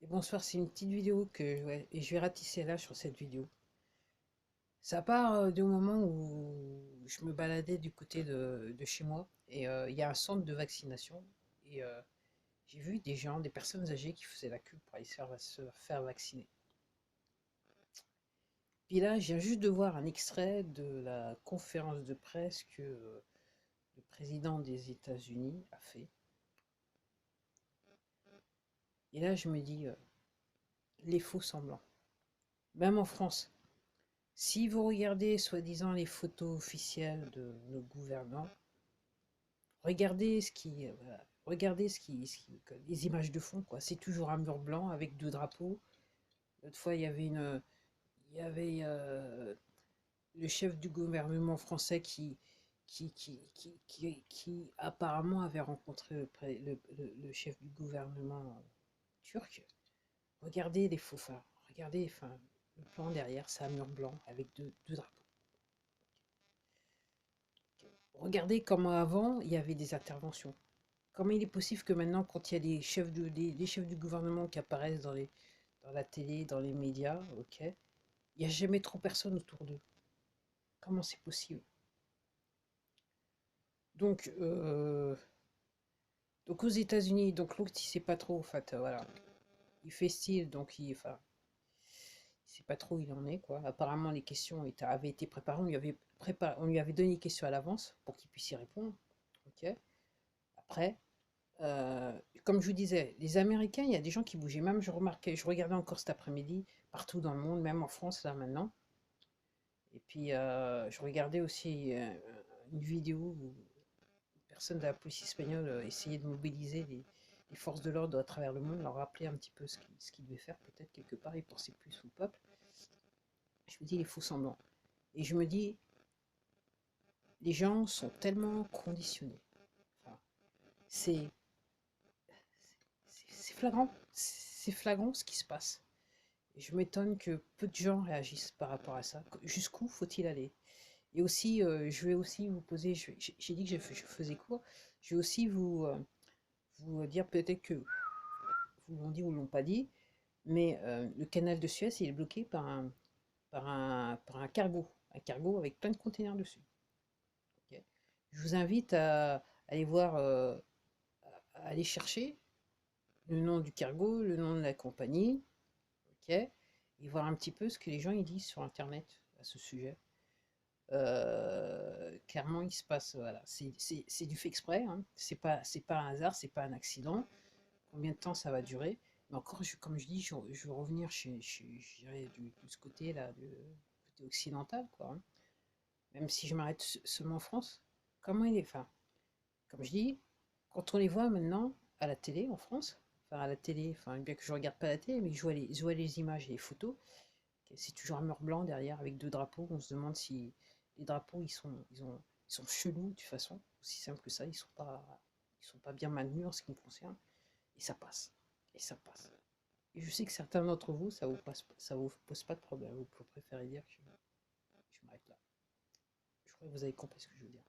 Et bonsoir, c'est une petite vidéo que ouais, et je vais ratisser là sur cette vidéo. Ça part du moment où je me baladais du côté de chez moi et il y a un centre de vaccination et j'ai vu des gens, des personnes âgées qui faisaient la queue pour aller se faire vacciner. Puis là, je viens juste de voir un extrait de la conférence de presse que le président des États-Unis a fait. Et là, je me dis, les faux semblants. Même en France, si vous regardez soi-disant les photos officielles de nos gouvernants, regardez voilà, regardez les images de fond, quoi. C'est toujours un mur blanc avec deux drapeaux. L'autre fois, il y avait le chef du gouvernement français qui apparemment avait rencontré le chef du gouvernement turc. Regardez les faux phares. Regardez, enfin, le plan derrière, c'est un mur blanc avec deux drapeaux. Regardez comment avant, il y avait des interventions. Comment il est possible que maintenant, quand il y a des chefs du gouvernement qui apparaissent dans la télé, dans les médias, ok, il n'y a jamais trop personne autour d'eux. Comment c'est possible? Donc, euh, donc aux États-Unis, donc l'autre il sait pas trop, en fait, voilà, il fait style, enfin, il sait pas trop où il en est, quoi. Apparemment, les questions avaient été préparées, on lui avait donné les questions à l'avance pour qu'il puisse y répondre, ok. Après, Euh, comme je vous disais, les Américains, il y a des gens qui bougeaient. Même, je remarquais, je regardais encore cet après-midi, partout dans le monde, même en France, là maintenant. Et puis, je regardais aussi une vidéo où une personne de la police espagnole essayait de mobiliser les forces de l'ordre à travers le monde, leur rappeler un petit peu ce qu'ils devaient faire, peut-être quelque part, ils pensaient plus au peuple. Je me dis, les faux semblants. Et je me dis, les gens sont tellement conditionnés. Enfin, c'est c'est flagrant. C'est flagrant ce qui se passe. Et je m'étonne que peu de gens réagissent par rapport à ça. Jusqu'où faut-il aller? Et aussi, je vais aussi vous poser, j'ai dit que je faisais court, je vais aussi vous dire peut-être que vous l'ont dit ou l'ont pas dit, mais le canal de Suez, il est bloqué par un un cargo avec plein de containers dessus. Ok. Je vous invite à aller voir, à aller chercher le nom du cargo, le nom de la compagnie, ok, et voir un petit peu ce que les gens ils disent sur Internet à ce sujet. Clairement, il se passe, voilà, c'est du fait exprès, hein. C'est pas un hasard, c'est pas un accident. Combien de temps ça va durer? Mais encore, comme je dis, je veux revenir je dirais, de ce côté-là, du côté occidental, quoi, hein. Même si je m'arrête seulement en France, comment il est, enfin, comme je dis, quand on les voit maintenant à la télé en France, enfin à la télé, enfin bien que je regarde pas la télé, mais je vois les images et les photos, c'est toujours un mur blanc derrière avec deux drapeaux. On se demande si les drapeaux ils sont chelous de toute façon, aussi simple que ça. Ils sont pas bien maintenus en ce qui me concerne. Et ça passe. Et ça passe. Et je sais que certains d'entre vous, ça vous pose pas de problème. Vous préférez dire que je m'arrête là. Je crois que vous avez compris ce que je veux dire.